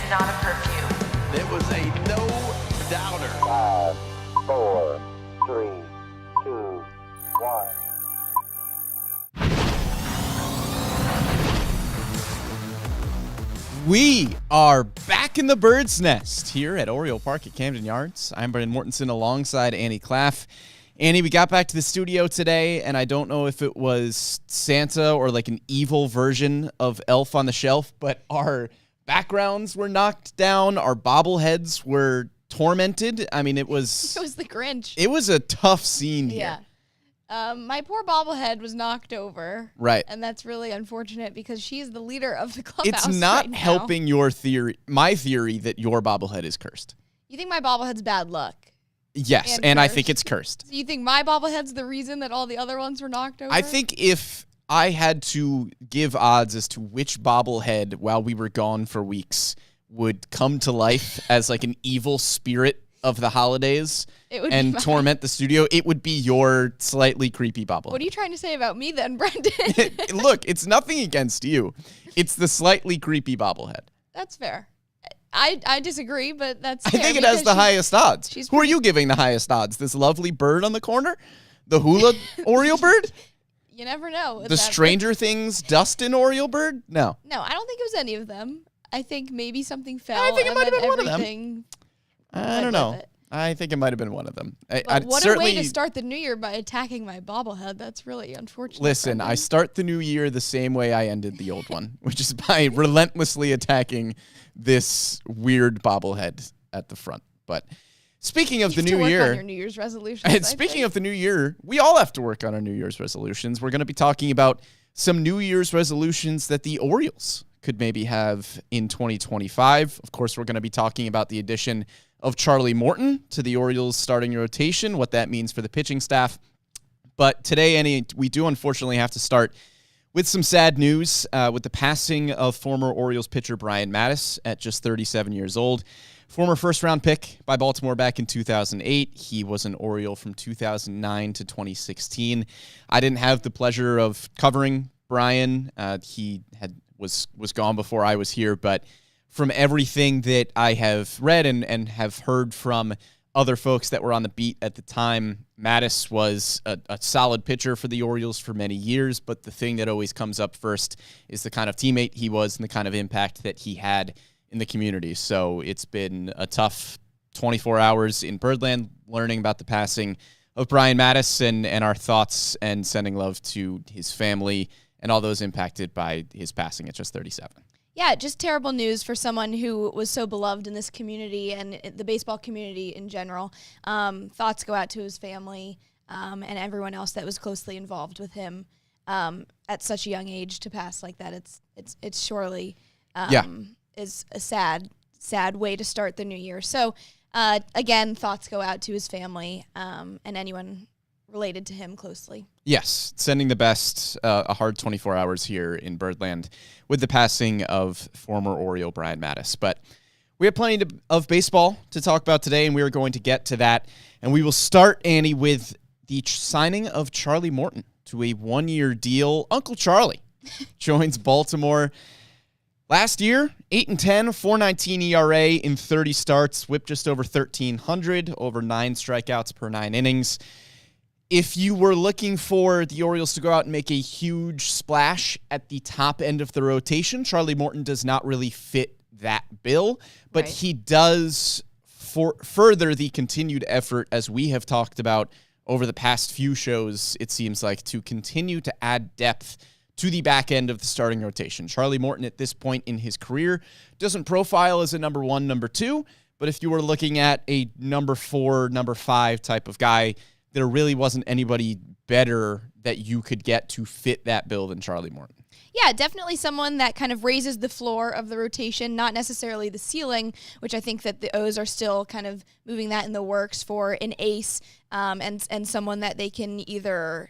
not a perfume. It was a no-doubter. 5, 4, 3, 2, 1. We are back in the bird's nest here at Oriole Park at Camden Yards. I'm Brandon Mortensen alongside Annie Klaff. Annie, we got back to the studio today, and I don't know if it was Santa or like an evil version of Elf on the Shelf, but our backgrounds were knocked down. Our bobbleheads were tormented. I mean, it was the Grinch. It was a tough scene here. Yeah. My poor bobblehead was knocked over. Right. And that's really unfortunate because she's the leader of the clubhouse. It's not right now. helping my theory that your bobblehead is cursed. You think my bobblehead's bad luck? Yes, and I think it's cursed. So you think my bobblehead's the reason that all the other ones were knocked over? I think if I had to give odds as to which bobblehead while we were gone for weeks would come to life as like an evil spirit of the holidays and torment the studio, it would be your slightly creepy bobblehead. What are you trying to say about me then, Brendan? Look, it's nothing against you. It's the slightly creepy bobblehead. That's fair. I disagree, but that's I fair think it has the highest odds. she's Who are you giving the highest odds? This lovely bird on the corner? The hula Oriole bird? You never know. The Stranger Things Dustin Oriole bird? No. No, I don't think it was any of them. I think maybe something fell. I think it and might have then been one of them. everything I don't went know. with it. I think it might have been one of them. But what a way to start the new year by attacking my bobblehead. That's really unfortunate. Listen, I start the new year the same way I ended the old one, which is by relentlessly attacking this weird bobblehead at the front. But speaking of the new year, on your New Year's resolutions. and speaking of the new year, we all have to work on our New Year's resolutions. We're going to be talking about some New Year's resolutions that the Orioles could maybe have in 2025. Of course, we're going to be talking about the addition of Charlie Morton to the Orioles starting rotation, what that means for the pitching staff. But today, Annie, we do unfortunately have to start with some sad news with the passing of former Orioles pitcher Brian Matusz at just 37 years old. Former first-round pick by Baltimore back in 2008. He was an Oriole from 2009 to 2016. I didn't have the pleasure of covering Brian. He was gone before I was here, but from everything that I have read and have heard from other folks that were on the beat at the time, Matusz was a solid pitcher for the Orioles for many years, but the thing that always comes up first is the kind of teammate he was and the kind of impact that he had in the community. So it's been a tough 24 hours in Birdland learning about the passing of Brian Matusz and our thoughts and sending love to his family and all those impacted by his passing at just 37. Yeah, just terrible news for someone who was so beloved in this community and the baseball community in general. Thoughts go out to his family and everyone else that was closely involved with him at such a young age to pass like that. It's surely is a sad way to start the new year. So again, thoughts go out to his family and anyone related to him closely. Yes, sending the best, a hard 24 hours here in Birdland with the passing of former Oriole Brian Matusz. But we have plenty of baseball to talk about today, and we are going to get to that. And we will start, Annie, with the signing of Charlie Morton to a one-year deal. Uncle Charlie joins Baltimore. Last year, 8-10, 4.19 ERA in 30 starts, whipped just over 1,300, over 9 strikeouts per 9 innings. If you were looking for the Orioles to go out and make a huge splash at the top end of the rotation, Charlie Morton does not really fit that bill, but he does further the continued effort, as we have talked about over the past few shows, it seems like, to continue to add depth to the back end of the starting rotation. Charlie Morton at this point in his career doesn't profile as a number 1, number 2, but if you were looking at a number 4, number 5 type of guy, there really wasn't anybody better that you could get to fit that bill than Charlie Morton. Yeah, definitely someone that kind of raises the floor of the rotation, not necessarily the ceiling, which I think that the O's are still kind of moving that in the works for an ace and someone that they can either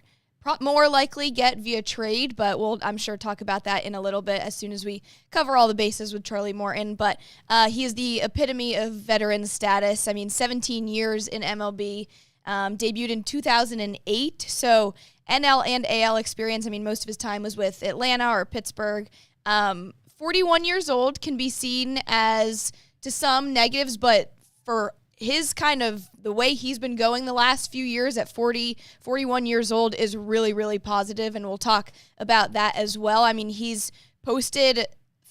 more likely get via trade, but we'll, I'm sure, talk about that in a little bit as soon as we cover all the bases with Charlie Morton. But he is the epitome of veteran status. I mean, 17 years in MLB. Debuted in 2008, so NL and AL experience. I mean, most of his time was with Atlanta or Pittsburgh. 41 years old can be seen as, to some, negatives, but for his kind of the way he's been going the last few years at 41 years old is really, really positive, and we'll talk about that as well. I mean, he's posted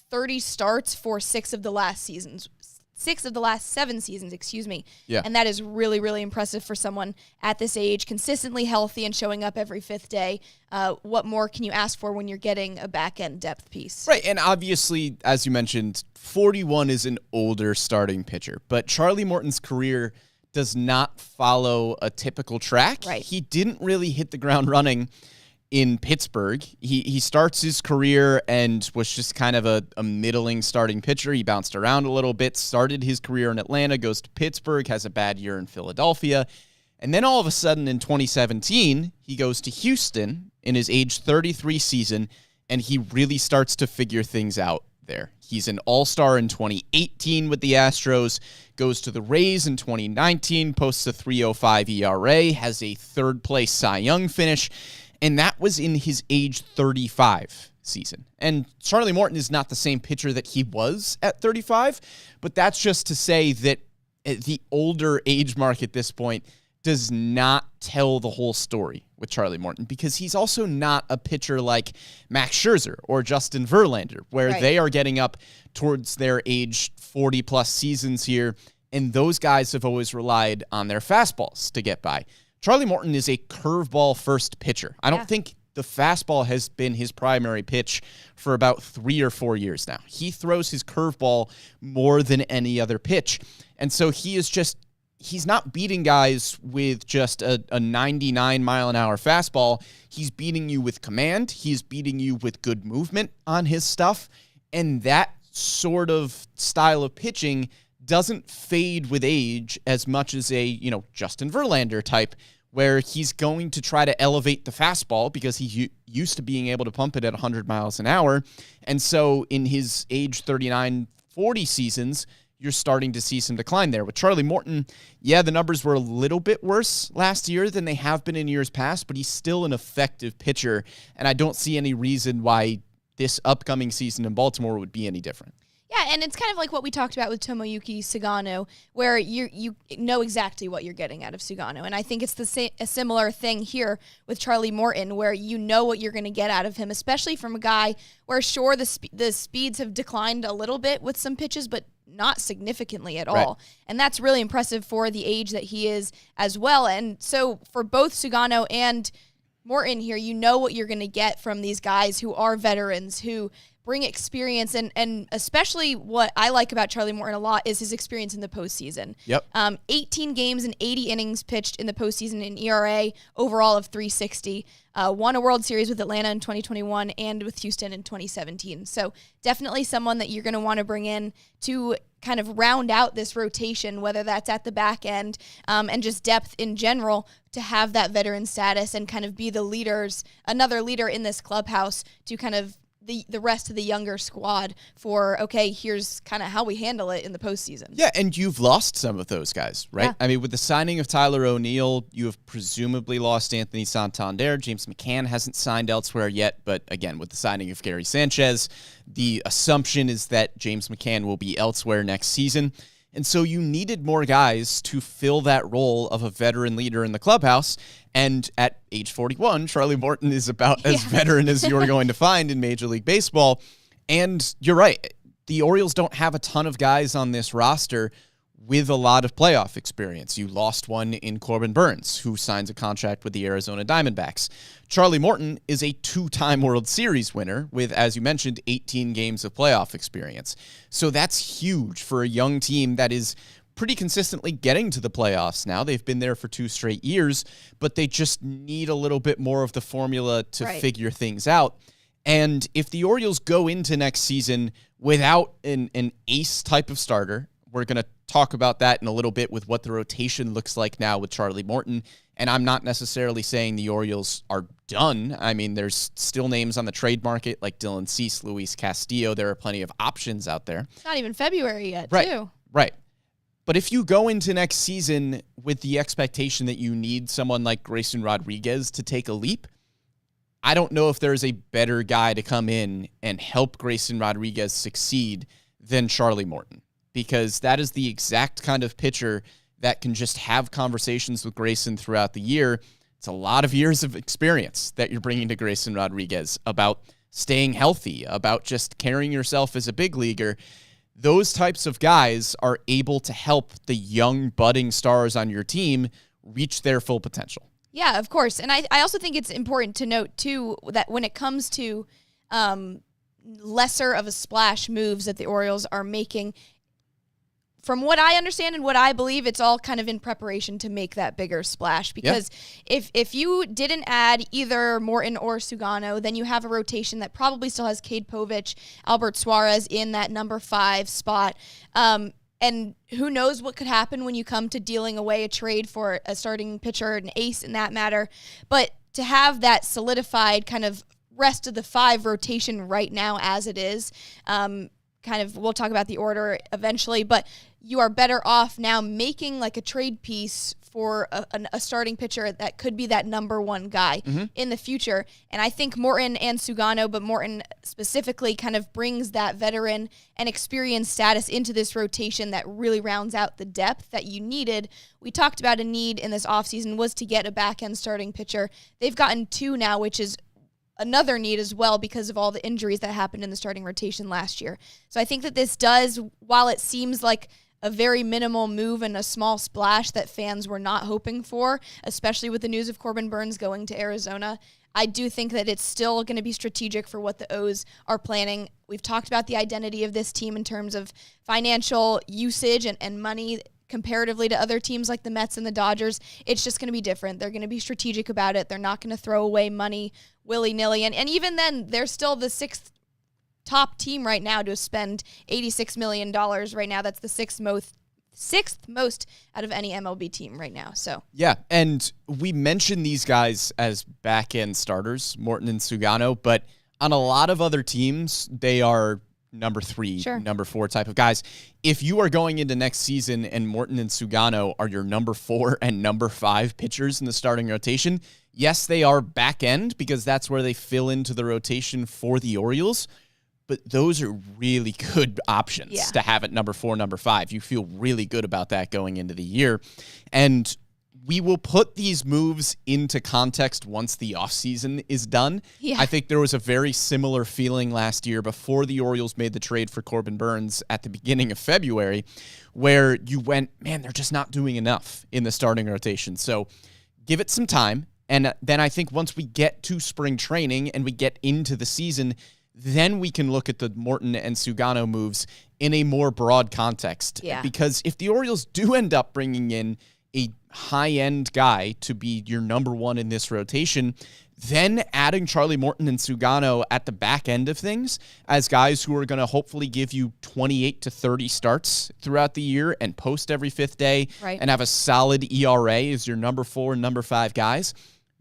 30 starts for 6 of the last 7 seasons, Yeah. And that is really, really impressive for someone at this age, consistently healthy and showing up every 5th day. What more can you ask for when you're getting a back-end depth piece? Right, and obviously, as you mentioned, 41 is an older starting pitcher, but Charlie Morton's career does not follow a typical track. Right. He didn't really hit the ground running in Pittsburgh. He starts his career and was just kind of a middling starting pitcher. He bounced around a little bit, started his career in Atlanta, goes to Pittsburgh, has a bad year in Philadelphia, and then all of a sudden in 2017, he goes to Houston in his age 33 season, and he really starts to figure things out there. He's an all-star in 2018 with the Astros, goes to the Rays in 2019, posts a 3.05 ERA, has a third-place Cy Young finish, and that was in his age 35 season. And Charlie Morton is not the same pitcher that he was at 35, but that's just to say that the older age mark at this point does not tell the whole story with Charlie Morton, because he's also not a pitcher like Max Scherzer or Justin Verlander, where Right. they are getting up towards their age 40-plus seasons here, and those guys have always relied on their fastballs to get by. Charlie Morton is a curveball-first pitcher. I don't think the fastball has been his primary pitch for about 3 or 4 years now. He throws his curveball more than any other pitch, and so he's not beating guys with just a 99-mile-an-hour fastball. He's beating you with command. He's beating you with good movement on his stuff. And that sort of style of pitching doesn't fade with age as much as a, Justin Verlander type, where he's going to try to elevate the fastball because he's used to being able to pump it at 100 miles an hour. And so in his age 39, 40 seasons, you're starting to see some decline there. With Charlie Morton, the numbers were a little bit worse last year than they have been in years past, but he's still an effective pitcher, and I don't see any reason why this upcoming season in Baltimore would be any different. Yeah, and it's kind of like what we talked about with Tomoyuki Sugano, where you know exactly what you're getting out of Sugano. And I think it's a similar thing here with Charlie Morton, where you know what you're going to get out of him, especially from a guy where, sure, the speeds have declined a little bit with some pitches, but not significantly at all. And that's really impressive for the age that he is as well. And so for both Sugano and Morton here, you know what you're going to get from these guys who are veterans, who bring experience, and especially what I like about Charlie Morton a lot is his experience in the postseason. 18 games and 80 innings pitched in the postseason, in ERA overall of 3.60. Won a World Series with Atlanta in 2021 and with Houston in 2017. So definitely someone that you're going to want to bring in to kind of round out this rotation, whether that's at the back end and just depth in general, to have that veteran status and kind of be another leader in this clubhouse to kind of the rest of the younger squad for, okay, here's kind of how we handle it in the postseason. Yeah, and you've lost some of those guys, right? Yeah. I mean, with the signing of Tyler O'Neill, you have presumably lost Anthony Santander. James McCann hasn't signed elsewhere yet, but again, with the signing of Gary Sanchez, the assumption is that James McCann will be elsewhere next season. And so you needed more guys to fill that role of a veteran leader in the clubhouse. And at age 41, Charlie Morton is about as veteran as you're going to find in Major League Baseball. And you're right. The Orioles don't have a ton of guys on this roster with a lot of playoff experience. You lost one in Corbin Burns, who signs a contract with the Arizona Diamondbacks. Charlie Morton is a 2-time World Series winner with, as you mentioned, 18 games of playoff experience. So that's huge for a young team that is pretty consistently getting to the playoffs now. They've been there for 2 straight years, but they just need a little bit more of the formula to figure things out. And if the Orioles go into next season without an ace type of starter, we're going to talk about that in a little bit with what the rotation looks like now with Charlie Morton. And I'm not necessarily saying the Orioles are done. I mean, there's still names on the trade market like Dylan Cease, Luis Castillo. There are plenty of options out there. It's not even February yet, too. Right. But if you go into next season with the expectation that you need someone like Grayson Rodriguez to take a leap, I don't know if there's a better guy to come in and help Grayson Rodriguez succeed than Charlie Morton, because that is the exact kind of pitcher that can just have conversations with Grayson throughout the year. It's a lot of years of experience that you're bringing to Grayson Rodriguez about staying healthy, about just carrying yourself as a big leaguer. Those types of guys are able to help the young budding stars on your team reach their full potential. Yeah, of course. And I also think it's important to note, too, that when it comes to lesser of a splash moves that the Orioles are making, from what I understand and what I believe, it's all kind of in preparation to make that bigger splash. Because if you didn't add either Morton or Sugano, then you have a rotation that probably still has Cade Povich, Albert Suarez in that number 5 spot. And who knows what could happen when you come to dealing away a trade for a starting pitcher, an ace in that matter. But to have that solidified kind of rest of the 5 rotation right now as it is, we'll talk about the order eventually, but you are better off now making like a trade piece for a starting pitcher that could be that number 1 guy in the future. And I think Morton and Sugano, but Morton specifically, kind of brings that veteran and experienced status into this rotation that really rounds out the depth that you needed. We talked about a need in this offseason was to get a back-end starting pitcher. They've gotten 2 now, which is another need as well because of all the injuries that happened in the starting rotation last year. So I think that this does, while it seems like a very minimal move and a small splash that fans were not hoping for, especially with the news of Corbin Burnes going to Arizona, I do think that it's still going to be strategic for what the O's are planning. We've talked about the identity of this team in terms of financial usage and money comparatively to other teams like the Mets and the Dodgers. It's just going to be different. They're going to be strategic about it. They're not going to throw away money willy-nilly. And even then, they're still the 6th top team right now to spend $86 million right now. That's the sixth most out of any MLB team right now. So yeah, and we mentioned these guys as back-end starters, Morton and Sugano, but on a lot of other teams, they are number 3, number 4 type of guys. If you are going into next season and Morton and Sugano are your number 4 and number 5 pitchers in the starting rotation, yes, they are back end because that's where they fill into the rotation for the Orioles, but those are really good options to have at number 4, number 5. You feel really good about that going into the year. And we will put these moves into context once the offseason is done. Yeah. I think there was a very similar feeling last year before the Orioles made the trade for Corbin Burnes at the beginning of February, where you went, man, they're just not doing enough in the starting rotation. So give it some time. And then I think once we get to spring training and we get into the season, then we can look at the Morton and Sugano moves in a more broad context. Yeah. Because if the Orioles do end up bringing in a high-end guy to be your number 1 in this rotation, then adding Charlie Morton and Sugano at the back end of things as guys who are going to hopefully give you 28 to 30 starts throughout the year and post every 5th day and have a solid ERA as your number 4 and number 5 guys,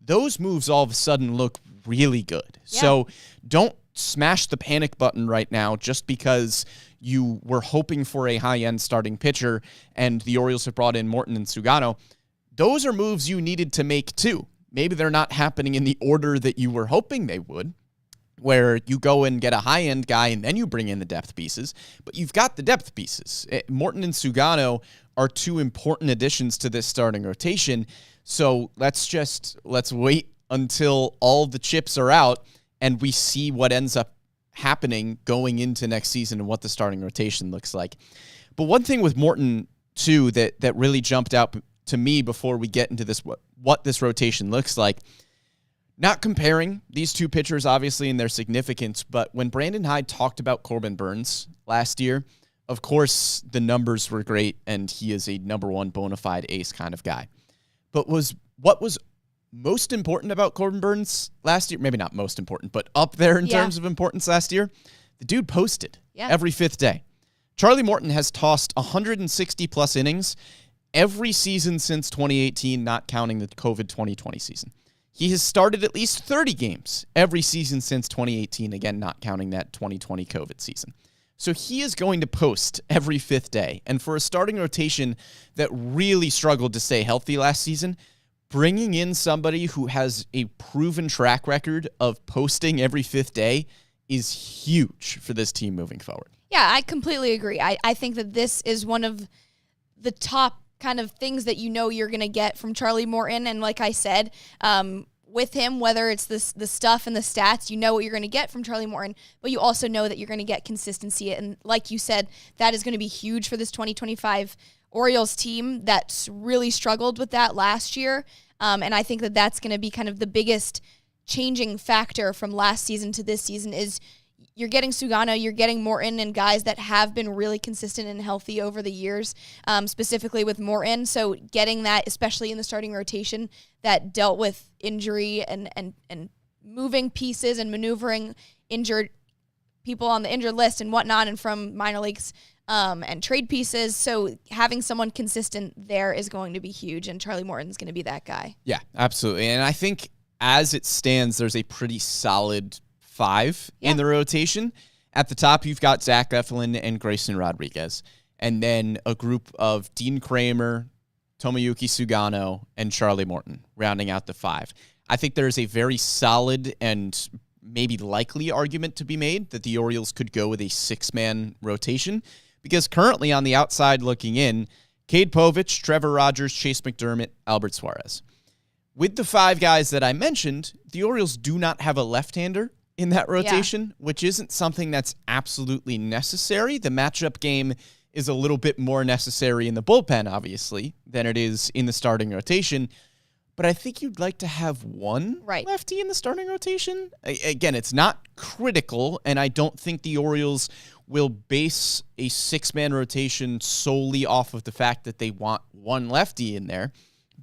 those moves all of a sudden look really good. Yeah. So don't smash the panic button right now just because you were hoping for a high-end starting pitcher and the Orioles have brought in Morton and Sugano. Those are moves you needed to make too. Maybe they're not happening in the order that you were hoping they would, where you go and get a high-end guy and then you bring in the depth pieces, but you've got the depth pieces. Morton and Sugano are 2 important additions to this starting rotation, so let's wait until all the chips are out and we see what ends up happening going into next season and what the starting rotation looks like. But one thing with Morton, too, that really jumped out to me before we get into this, what this rotation looks like, not comparing these 2 pitchers, obviously, in their significance, but when Brandon Hyde talked about Corbin Burnes last year, of course, the numbers were great, and he is a number 1 bona fide ace kind of guy. But what was most important about Corbin Burnes last year, maybe not most important, but up there in terms of importance last year, the dude posted every 5th day. Charlie Morton has tossed 160-plus innings every season since 2018, not counting the COVID 2020 season. He has started at least 30 games every season since 2018, again, not counting that 2020 COVID season. So he is going to post every 5th day. And for a starting rotation that really struggled to stay healthy last season, bringing in somebody who has a proven track record of posting every fifth day is huge for this team moving forward. Yeah, I completely agree. I think that this is one of the top kind of things that you know you're going to get from Charlie Morton. And like I said, with him, whether it's the stuff and the stats, you know what you're going to get from Charlie Morton, but you also know that you're going to get consistency. And like you said, that is going to be huge for this 2025 Orioles team that's really struggled with that last year. And I think that that's going to be kind of the biggest changing factor from last season to this season is you're getting Sugano, you're getting Morton, and guys that have been really consistent and healthy over the years, specifically with Morton. So getting that, especially in the starting rotation, that dealt with injury and moving pieces and maneuvering injured people on the injured list and whatnot, and from minor leagues and trade pieces. So having someone consistent there is going to be huge, and Charlie Morton's going to be that guy. Yeah, absolutely. And I think as it stands, there's a pretty solid 5 in the rotation. At the top, you've got Zach Eflin and Grayson Rodriguez, and then a group of Dean Kramer, Tomoyuki Sugano, and Charlie Morton rounding out the 5. I think there's a very solid and maybe likely argument to be made that the Orioles could go with a 6-man rotation, because currently on the outside looking in, Cade Povich, Trevor Rogers, Chase McDermott, Albert Suarez. With the 5 guys that I mentioned, the Orioles do not have a left-hander in that rotation, which isn't something that's absolutely necessary. The matchup game is a little bit more necessary in the bullpen, obviously, than it is in the starting rotation. But I think you'd like to have one lefty in the starting rotation. Again, it's not critical, and I don't think the Orioles will base a 6-man rotation solely off of the fact that they want one lefty in there.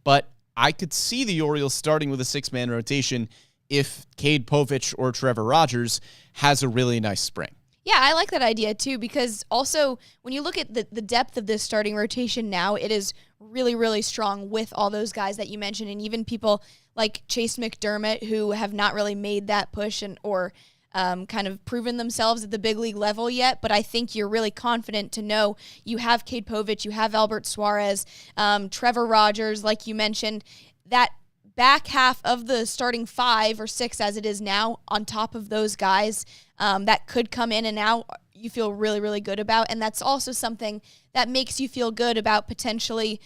But I could see the Orioles starting with a 6-man rotation if Cade Povich or Trevor Rogers has a really nice spring. Yeah, I like that idea too, because also when you look at the depth of this starting rotation now, it is really, really strong with all those guys that you mentioned, and even people like Chase McDermott who have not really made that push or kind of proven themselves at the big league level yet, but I think you're really confident to know you have Cade Povich, you have Albert Suarez, Trevor Rogers, like you mentioned, that back half of the starting 5 or 6 as it is now on top of those guys that could come in and out, you feel really, really good about. And that's also something that makes you feel good about potentially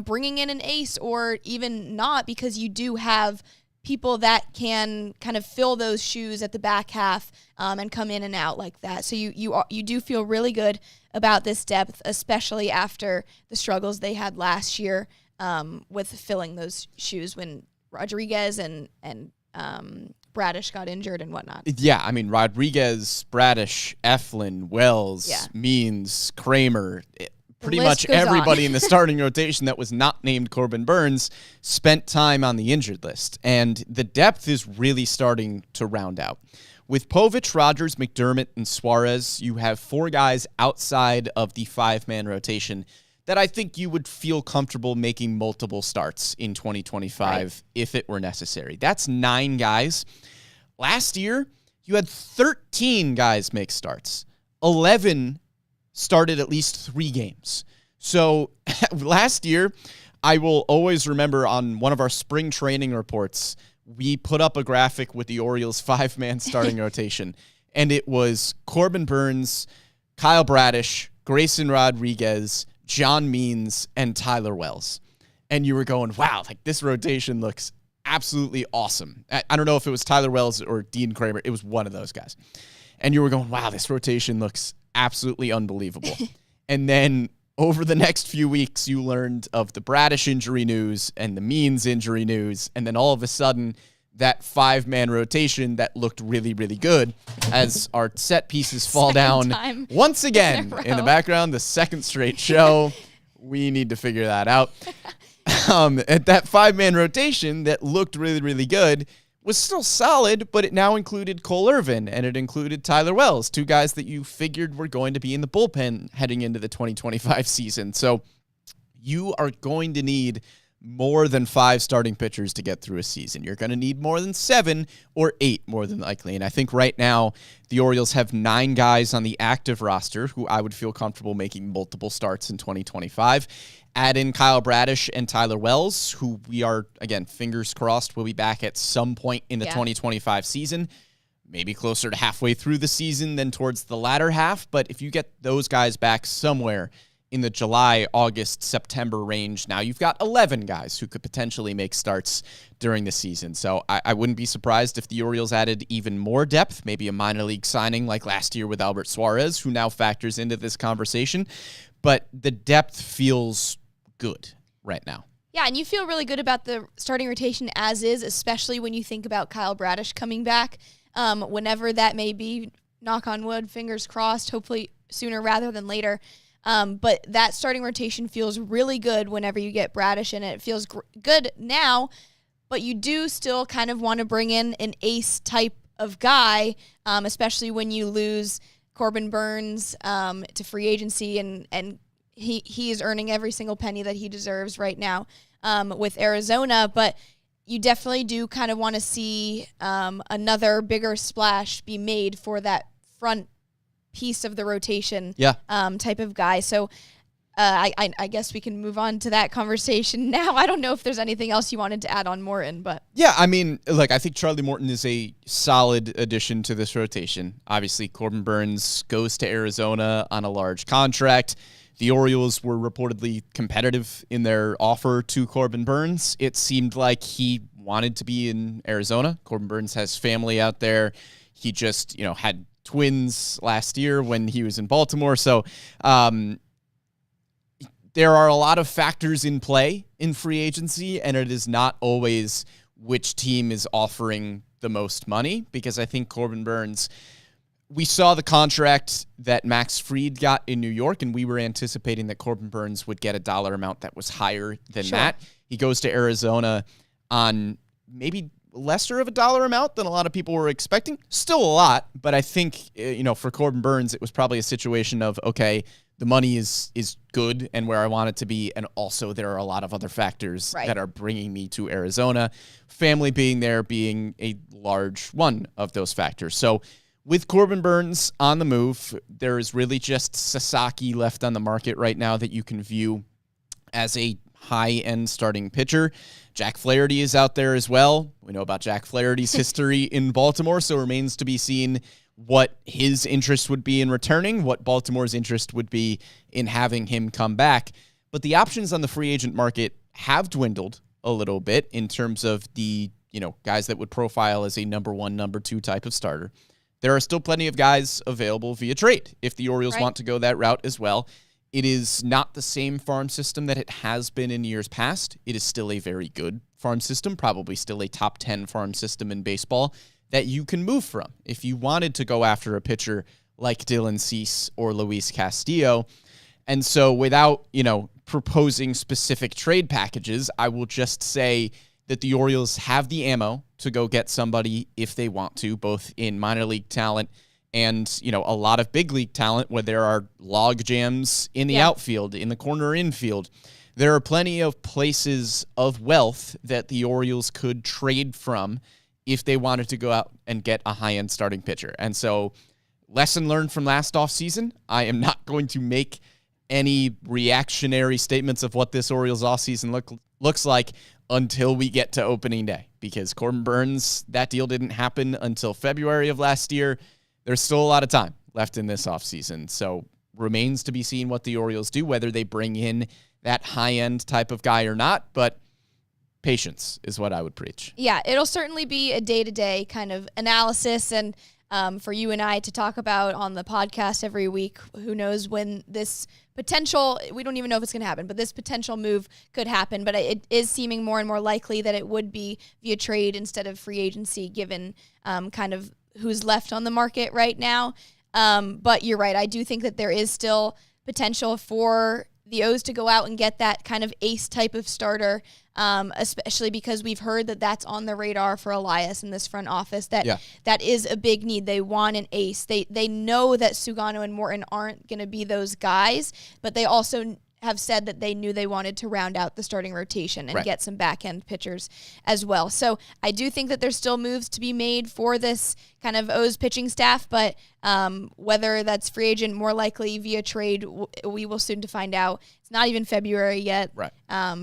bringing in an ace or even not, because you do have people that can kind of fill those shoes at the back half and come in and out like that. So you do feel really good about this depth, especially after the struggles they had last year with filling those shoes when Rodriguez and Bradish got injured and whatnot. Yeah, I mean, Rodriguez, Bradish, Eflin, Wells, Means, Kramer, pretty much everybody in the starting rotation that was not named Corbin Burns spent time on the injured list. And the depth is really starting to round out. With Povich, Rogers, McDermott, and Suarez, you have 4 guys outside of the 5-man rotation that I think you would feel comfortable making multiple starts in 2025 if it were necessary. That's 9 guys. Last year, you had 13 guys make starts. 11 started at least 3 games. So last year, I will always remember on one of our spring training reports, we put up a graphic with the Orioles 5-man starting rotation, and it was Corbin Burns, Kyle Bradish, Grayson Rodriguez, John Means, and Tyler Wells. And you were going, wow, like this rotation looks absolutely awesome. I don't know if it was Tyler Wells or Dean Kramer. It was one of those guys. And you were going, wow, this rotation looks absolutely unbelievable. And then over the next few weeks, you learned of the Bradish injury news and the Means injury news. And then all of a sudden, that 5-man rotation that looked really, really good as our set pieces fall down once again in the background, the second straight show. We need to figure that out. At that 5-man rotation that looked really, really good was still solid, but it now included Cole Irvin and it included Tyler Wells, 2 guys that you figured were going to be in the bullpen heading into the 2025 season. So you are going to need more than 5 starting pitchers to get through a season. You're going to need more than 7 or 8 more than likely. And I think right now the Orioles have 9 guys on the active roster who I would feel comfortable making multiple starts in 2025. Add in Kyle Bradish and Tyler Wells, who we are, again, fingers crossed, will be back at some point in the 2025 season. Maybe closer to halfway through the season than towards the latter half. But if you get those guys back somewhere in the July, August, September range, now you've got 11 guys who could potentially make starts during the season. So I wouldn't be surprised if the Orioles added even more depth, maybe a minor league signing like last year with Albert Suarez, who now factors into this conversation. But the depth feels good right now. Yeah, and you feel really good about the starting rotation as is, especially when you think about Kyle Bradish coming back, whenever that may be, knock on wood, fingers crossed, hopefully sooner rather than later. But that starting rotation feels really good whenever you get Bradish in it. It feels good now, but you do still kind of want to bring in an ace type of guy, especially when you lose Corbin Burnes to free agency, and he is earning every single penny that he deserves right now with Arizona. But you definitely do kind of want to see another bigger splash be made for that front piece of the rotation type of guy. So I guess we can move on to that conversation now. I don't know if there's anything else you wanted to add on Morton, but yeah, I mean, look, I think Charlie Morton is a solid addition to this rotation. Obviously, Corbin Burnes goes to Arizona on a large contract. The Orioles were reportedly competitive in their offer to Corbin Burnes. It seemed like he wanted to be in Arizona. Corbin Burnes has family out there. He just, had twins last year when he was in Baltimore. So there are a lot of factors in play in free agency, and it is not always which team is offering the most money, because I think Corbin Burnes, we saw the contract that Max Fried got in New York, and we were anticipating that Corbin Burnes would get a dollar amount that was higher than that. He goes to Arizona on maybe lesser of a dollar amount than a lot of people were expecting. Still a lot, but I think, for Corbin Burnes, it was probably a situation of, okay, the money is good and where I want it to be, and also there are a lot of other factors that are bringing me to Arizona, family being there being a large one of those factors. So with Corbin Burnes on the move, there is really just Sasaki left on the market right now that you can view as a high-end starting pitcher. Jack Flaherty is out there as well. We know about Jack Flaherty's history in Baltimore, so it remains to be seen what his interest would be in returning, what Baltimore's interest would be in having him come back. But the options on the free agent market have dwindled a little bit in terms of the, guys that would profile as a number 1, number 2 type of starter. There are still plenty of guys available via trade if the Orioles want to go that route as well. It is not the same farm system that it has been in years past. It is still a very good farm system, probably still a top 10 farm system in baseball that you can move from if you wanted to go after a pitcher like Dylan Cease or Luis Castillo. And so without, proposing specific trade packages, I will just say that the Orioles have the ammo to go get somebody if they want to, both in minor league talent and, a lot of big league talent where there are log jams in the outfield, in the corner infield. There are plenty of places of wealth that the Orioles could trade from if they wanted to go out and get a high-end starting pitcher. And so, lesson learned from last offseason, I am not going to make any reactionary statements of what this Orioles offseason looks like until we get to opening day, because Corbin Burnes, that deal didn't happen until February of last year. There's still a lot of time left in this offseason, so remains to be seen what the Orioles do, whether they bring in that high-end type of guy or not, but patience is what I would preach. Yeah, it'll certainly be a day-to-day kind of analysis, and for you and I to talk about on the podcast every week. Who knows when this potential, we don't even know if it's going to happen, but this potential move could happen. But it is seeming more and more likely that it would be via trade instead of free agency, given kind of who's left on the market right now. But you're right. I do think that there is still potential for the O's to go out and get that kind of ace type of starter, especially because we've heard that that's on the radar for Elias in this front office, that is a big need. They want an ace. They know that Sugano and Morton aren't going to be those guys, but they also have said that they knew they wanted to round out the starting rotation and Right. get some back-end pitchers as well. So I do think that there's still moves to be made for this kind of O's pitching staff, but whether that's free agent, more likely via trade, we will soon to find out. It's not even February yet. Right.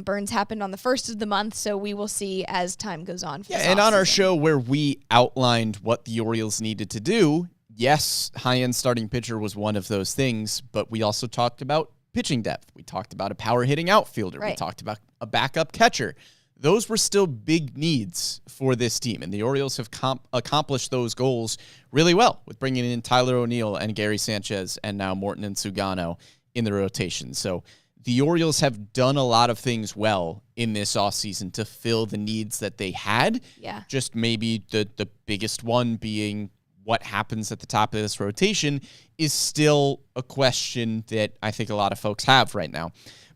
Burns happened on the 1st of the month, so we will see as time goes on. For Yeah, this and on our offseason. show where we outlined what the Orioles needed to do, yes, high-end starting pitcher was one of those things, but we also talked about pitching depth. We talked about a power-hitting outfielder. We Right. talked about a backup catcher. Those were still big needs for this team, and the Orioles have accomplished those goals really well with bringing in Tyler O'Neill and Gary Sanchez and now Morton and Sugano in the rotation. So the Orioles have done a lot of things well in this offseason to fill the needs that they had. Yeah. Just maybe the biggest one being what happens at the top of this rotation is still a question that I think a lot of folks have right now.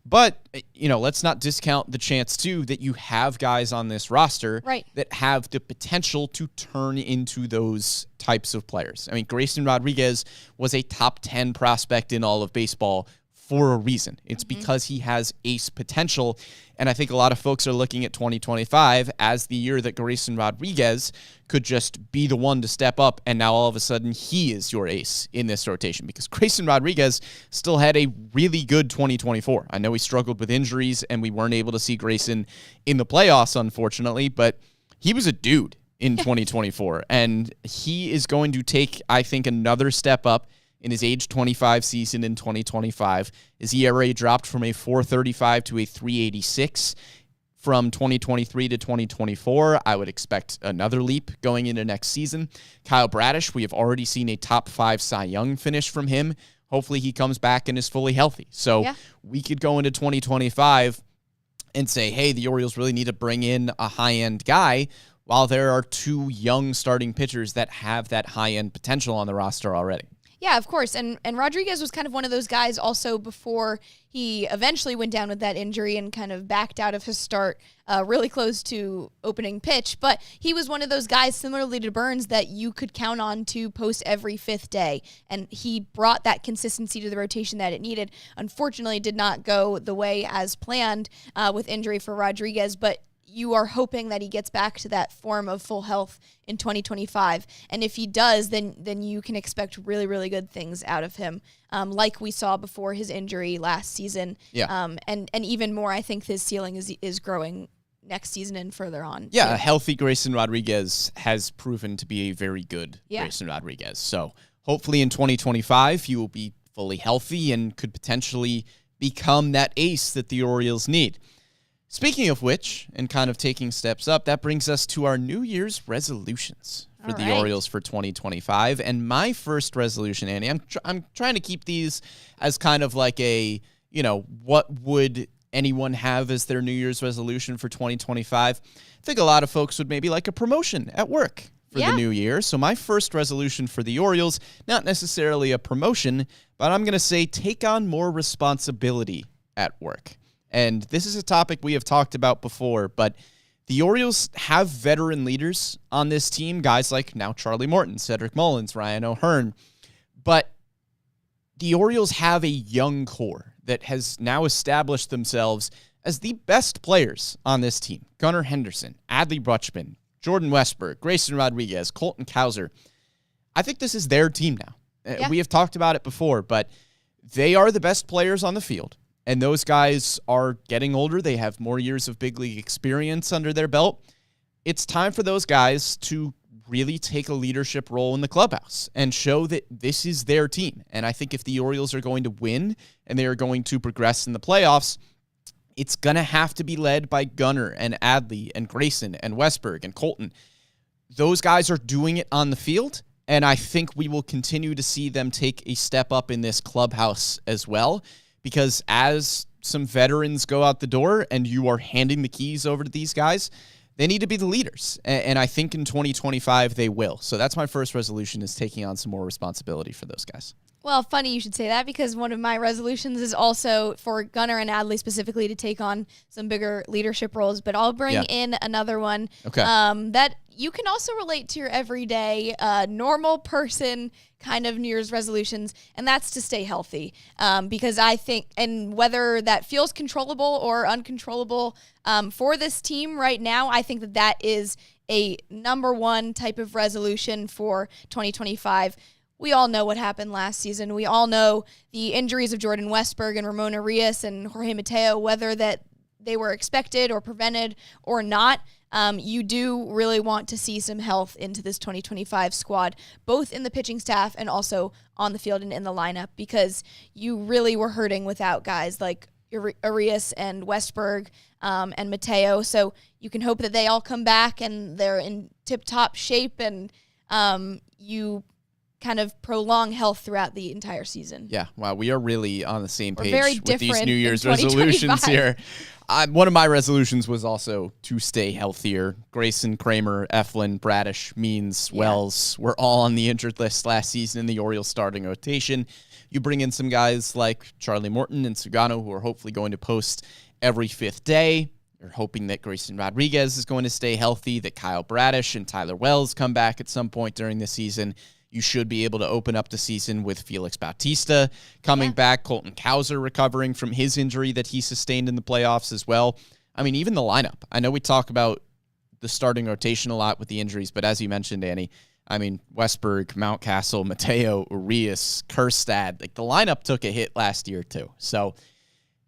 But, let's not discount the chance, too, that you have guys on this roster Right. that have the potential to turn into those types of players. I mean, Grayson Rodriguez was a top 10 prospect in all of baseball for a reason. It's because he has ace potential, and I think a lot of folks are looking at 2025 as the year that Grayson Rodriguez could just be the one to step up, and now all of a sudden he is your ace in this rotation, because Grayson Rodriguez still had a really good 2024. I know he struggled with injuries, and we weren't able to see Grayson in the playoffs, unfortunately, but he was a dude in 2024, and he is going to take, I think, another step up in his age 25 season in 2025. His ERA dropped from a 4.35 to a 3.86 from 2023 to 2024. I would expect another leap going into next season. Kyle Bradish, we have already seen a top 5 Cy Young finish from him. Hopefully he comes back and is fully healthy. So we could go into 2025 and say, hey, the Orioles really need to bring in a high-end guy, while there are 2 young starting pitchers that have that high-end potential on the roster already. Yeah, of course. And Rodriguez was kind of one of those guys also before he eventually went down with that injury and kind of backed out of his start really close to opening pitch. But he was one of those guys, similarly to Burns, that you could count on to post every 5th day. And he brought that consistency to the rotation that it needed. Unfortunately, it did not go the way as planned with injury for Rodriguez, but you are hoping that he gets back to that form of full health in 2025. And if he does, then you can expect really, really good things out of him, like we saw before his injury last season. Yeah. And even more, I think his ceiling is growing next season and further on. Yeah, a healthy Grayson Rodriguez has proven to be a very good Grayson Rodriguez. So hopefully in 2025, he will be fully healthy and could potentially become that ace that the Orioles need. Speaking of which, and kind of taking steps up, that brings us to our New Year's resolutions for the Orioles for 2025. And my first resolution, Annie, I'm trying to keep these as kind of like a, what would anyone have as their New Year's resolution for 2025? I think a lot of folks would maybe like a promotion at work for the new year. So my first resolution for the Orioles, not necessarily a promotion, but I'm going to say take on more responsibility at work. And this is a topic we have talked about before, but the Orioles have veteran leaders on this team, guys like now Charlie Morton, Cedric Mullins, Ryan O'Hearn. But the Orioles have a young core that has now established themselves as the best players on this team. Gunnar Henderson, Adley Rutschman, Jordan Westberg, Grayson Rodriguez, Colton Cowser. I think this is their team now. We have talked about it before, but they are the best players on the field. And those guys are getting older. They have more years of big league experience under their belt. It's time for those guys to really take a leadership role in the clubhouse and show that this is their team. And I think if the Orioles are going to win and they are going to progress in the playoffs, it's going to have to be led by Gunnar and Adley and Grayson and Westberg and Colton. Those guys are doing it on the field, and I think we will continue to see them take a step up in this clubhouse as well. Because as some veterans go out the door and you are handing the keys over to these guys, they need to be the leaders. And I think in 2025 they will. So that's my first resolution, is taking on some more responsibility for those guys. Well, funny you should say that because one of my resolutions is also for Gunnar and Adley specifically to take on some bigger leadership roles. But I'll bring in another one that you can also relate to your everyday normal person kind of New Year's resolutions, and that's to stay healthy. Because I think, and whether that feels controllable or uncontrollable for this team right now, I think that that is a number one type of resolution for 2025. We all know what happened last season. We all know the injuries of Jordan Westberg and Ramon Arias and Jorge Mateo, whether that they were expected or prevented or not. You do really want to see some health into this 2025 squad, both in the pitching staff and also on the field and in the lineup, because you really were hurting without guys like Arias and Westberg and Mateo. So you can hope that they all come back and they're in tip-top shape and you kind of prolong health throughout the entire season. Yeah, wow, we are really on the same page with these New Year's resolutions here. One of my resolutions was also to stay healthier. Grayson, Kramer, Eflin, Bradish, Means, Wells were all on the injured list last season in the Orioles starting rotation. You bring in some guys like Charlie Morton and Sugano, who are hopefully going to post every fifth day. You're hoping that Grayson Rodriguez is going to stay healthy, that Kyle Bradish and Tyler Wells come back at some point during the season. You should be able to open up the season with Felix Bautista coming back, Colton Cowser recovering from his injury that he sustained in the playoffs as well. I mean, even the lineup. I know we talk about the starting rotation a lot with the injuries, but as you mentioned, Annie, I mean, Westberg, Mountcastle, Mateo, Urias, Kerstad, like the lineup took a hit last year too. So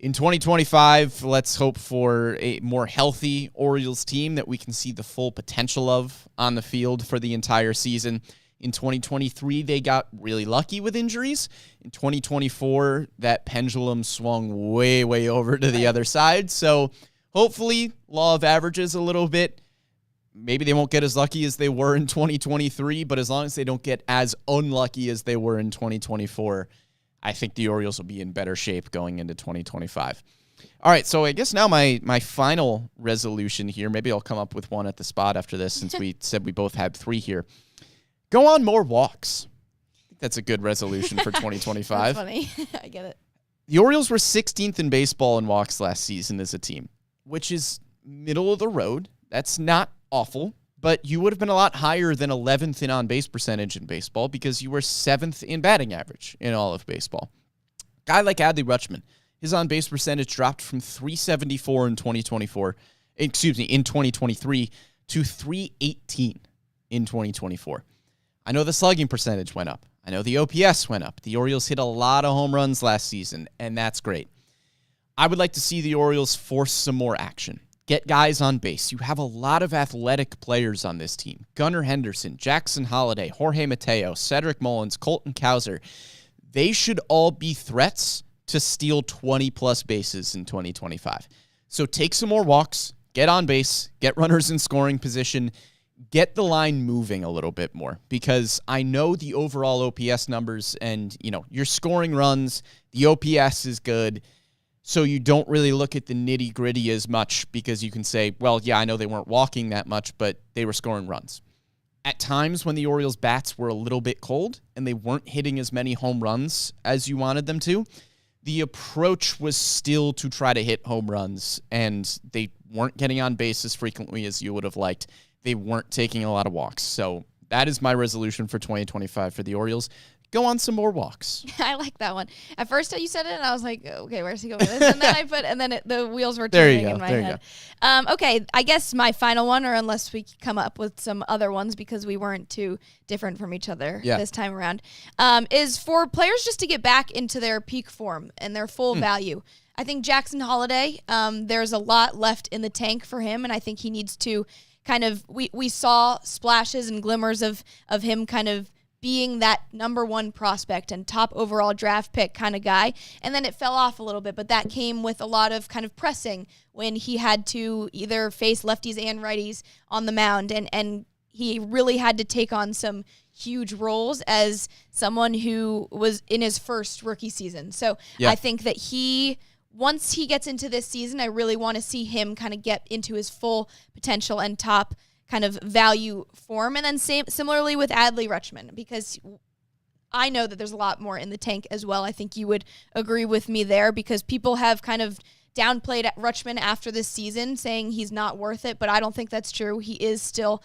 in 2025, let's hope for a more healthy Orioles team that we can see the full potential of on the field for the entire season. In 2023, they got really lucky with injuries. In 2024, that pendulum swung way, way over to the other side. So hopefully, law of averages a little bit. Maybe they won't get as lucky as they were in 2023, but as long as they don't get as unlucky as they were in 2024, I think the Orioles will be in better shape going into 2025. All right, so I guess now my final resolution here, maybe I'll come up with one at the spot after this since we said we both had 3 here. Go on more walks. I think that's a good resolution for 2025. That's funny. I get it. The Orioles were 16th in baseball in walks last season as a team, which is middle of the road. That's not awful, but you would have been a lot higher than 11th in on-base percentage in baseball because you were 7th in batting average in all of baseball. Guy like Adley Rutschman, his on-base percentage dropped from 374 in 2023 to 318 in 2024. I know the slugging percentage went up. I know the OPS went up. The Orioles hit a lot of home runs last season, and that's great. I would like to see the Orioles force some more action. Get guys on base. You have a lot of athletic players on this team. Gunnar Henderson, Jackson Holliday, Jorge Mateo, Cedric Mullins, Colton Cowser. They should all be threats to steal 20-plus bases in 2025. So take some more walks, get on base, get runners in scoring position, get the line moving a little bit more, because I know the overall OPS numbers and, you're scoring runs. The OPS is good. So you don't really look at the nitty gritty as much because you can say, well, yeah, I know they weren't walking that much, but they were scoring runs. At times when the Orioles bats were a little bit cold and they weren't hitting as many home runs as you wanted them to, the approach was still to try to hit home runs, and they weren't getting on base as frequently as you would have liked. They weren't taking a lot of walks. So that is my resolution for 2025 for the Orioles. Go on some more walks. I like that one. At first you said it, and I was like, okay, where's he going with this? And then the wheels were turning in my head. Okay, I guess my final one, or unless we come up with some other ones because we weren't too different from each other this time around, is for players just to get back into their peak form and their full value. I think Jackson Holliday, there's a lot left in the tank for him, and I think he needs to kind of, we saw splashes and glimmers of him kind of being that number one prospect and top overall draft pick kind of guy. And then it fell off a little bit, but that came with a lot of kind of pressing when he had to either face lefties and righties on the mound. And he really had to take on some huge roles as someone who was in his first rookie season. So I think that once he gets into this season, I really want to see him kind of get into his full potential and top kind of value form. And then similarly with Adley Rutschman, because I know that there's a lot more in the tank as well. I think you would agree with me there because people have kind of downplayed Rutschman after this season, saying he's not worth it, but I don't think that's true. He is still,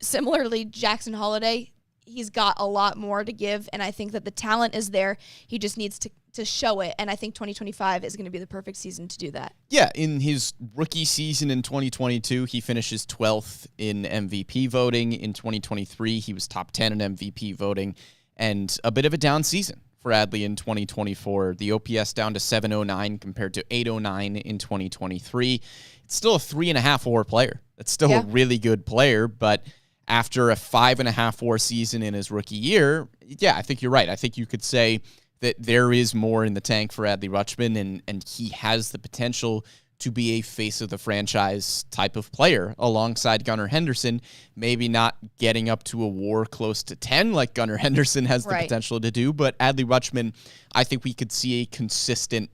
similarly, Jackson Holiday, he's got a lot more to give, and I think that the talent is there. He just needs to show it, and I think 2025 is going to be the perfect season to do that. Yeah, in his rookie season in 2022, he finishes 12th in MVP voting. In 2023, he was top 10 in MVP voting, and a bit of a down season for Adley in 2024. The OPS down to 709 compared to 809 in 2023. It's still a 3.5 WAR player. That's still a really good player, but after a 5.5 WAR season in his rookie year, yeah, I think you're right. I think you could say that there is more in the tank for Adley Rutschman, and he has the potential to be a face of the franchise type of player alongside Gunnar Henderson, maybe not getting up to a WAR close to 10 like Gunnar Henderson has the potential to do, but Adley Rutschman, I think we could see a consistent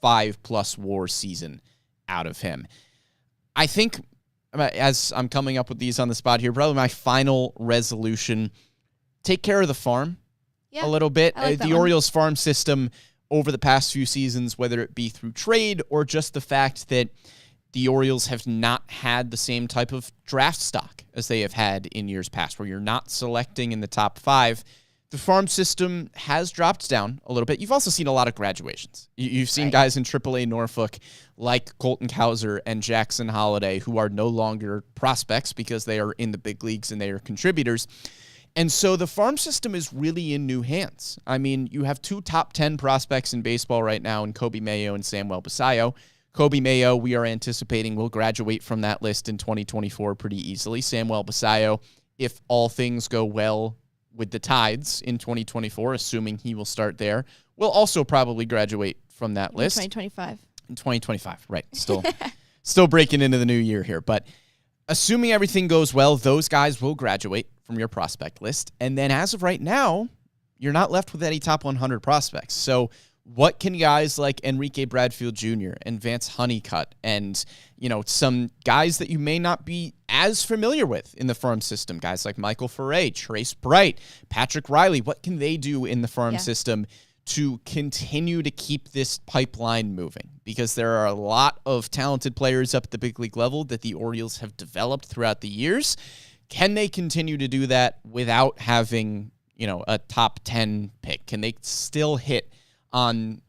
5+ WAR season out of him. I think, as I'm coming up with these on the spot here, probably my final resolution, take care of the farm a little bit. The Orioles farm system over the past few seasons, whether it be through trade or just the fact that the Orioles have not had the same type of draft stock as they have had in years past, where you're not selecting in the top 5. The farm system has dropped down a little bit. You've also seen a lot of graduations. You've seen guys in AAA Norfolk like Colton Cowser and Jackson Holiday who are no longer prospects because they are in the big leagues and they are contributors. And so the farm system is really in new hands. I mean, you have 2 top 10 prospects in baseball right now in Kobe Mayo and Samuel Basallo. Kobe Mayo, we are anticipating, will graduate from that list in 2024 pretty easily. Samuel Basallo, if all things go well with the Tides in 2024, assuming he will start there, will also probably graduate from that list. 2025. In 2025, right. Still breaking into the new year here. But assuming everything goes well, those guys will graduate from your prospect list. And then as of right now, you're not left with any top 100 prospects. So what can guys like Enrique Bradfield Jr. and Vance Honeycutt and, some guys that you may not be as familiar with in the farm system, guys like Michael Ferre, Trace Bright, Patrick Riley, what can they do in the farm system to continue to keep this pipeline moving? Because there are a lot of talented players up at the big league level that the Orioles have developed throughout the years. Can they continue to do that without having, a top 10 pick? Can they still hit on,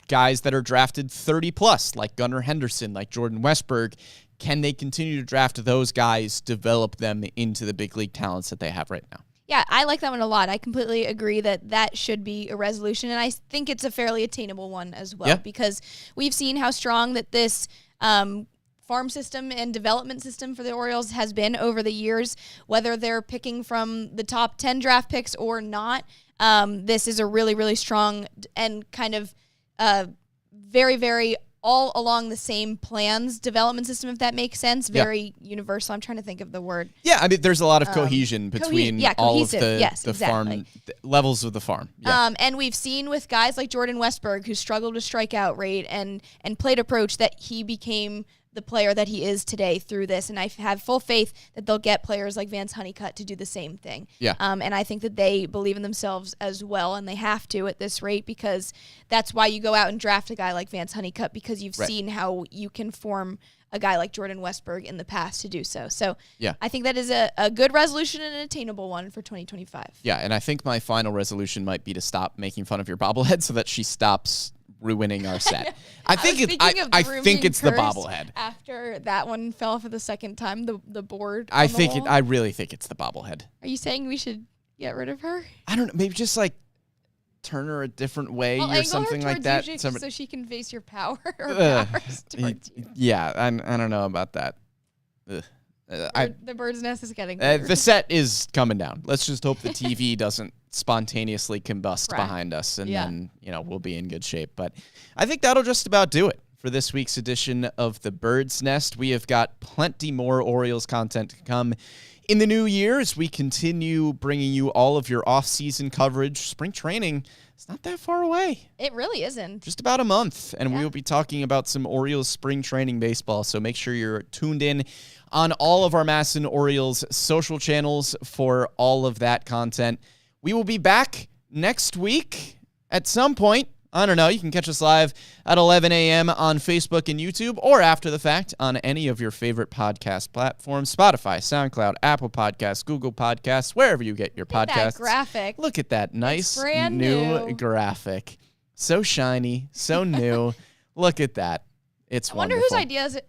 guys that are drafted 30+, like Gunnar Henderson, like Jordan Westberg? Can they continue to draft those guys, develop them into the big league talents that they have right now? Yeah, I like that one a lot. I completely agree that should be a resolution, and I think it's a fairly attainable one as well, because we've seen how strong that this farm system and development system for the Orioles has been over the years, whether they're picking from the top 10 draft picks or not. This is a really, really strong and kind of very, very all along the same plans development system, if that makes sense. Very universal. I'm trying to think of the word. Yeah, I mean, there's a lot of cohesion between all of the farm levels of the farm. Yeah. And we've seen with guys like Jordan Westberg, who struggled with strikeout rate and plate approach, that he became the player that he is today through this. And I have full faith that they'll get players like Vance Honeycutt to do the same thing. Yeah. And I think that they believe in themselves as well, and they have to at this rate, because that's why you go out and draft a guy like Vance Honeycutt, because you've seen how you can form a guy like Jordan Westberg in the past to do so. So I think that is a good resolution and an attainable one for 2025. Yeah, and I think my final resolution might be to stop making fun of your bobblehead so that she stops ruining our set. I think it's the bobblehead. After that one fell for the second time, the board. I really think it's the bobblehead. Are you saying we should get rid of her? I don't know. Maybe just like turn her a different way or something like that. So she can face your power. Yeah, I don't know about that. The bird's nest is getting the set is coming down. Let's just hope the TV doesn't spontaneously combust behind us, and then we'll be in good shape. But I think that'll just about do it for this week's edition of the Bird's Nest. We have got plenty more Orioles content to come in the new year as we continue bringing you all of your off-season coverage. Spring training is not that far away. It really isn't. Just about a month, and we will be talking about some Orioles spring training baseball, so make sure you're tuned in on all of our MASN Orioles social channels for all of that content. We will be back next week at some point. I don't know. You can catch us live at 11 a.m. on Facebook and YouTube, or after the fact on any of your favorite podcast platforms: Spotify, SoundCloud, Apple Podcasts, Google Podcasts, wherever you get your podcasts. That graphic. Look at that nice brand new new. graphic. So shiny, so new. Look at that. It's I wonder wonderful.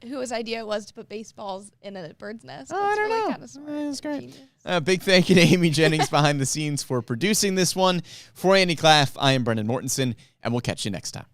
whose idea it was to put baseballs in a bird's nest. Oh, I don't know. Kind of smart. That's great. Genius. Big thank you to Amy Jennings behind the scenes for producing this one. For Annie Klaff, I am Brendan Mortensen, and we'll catch you next time.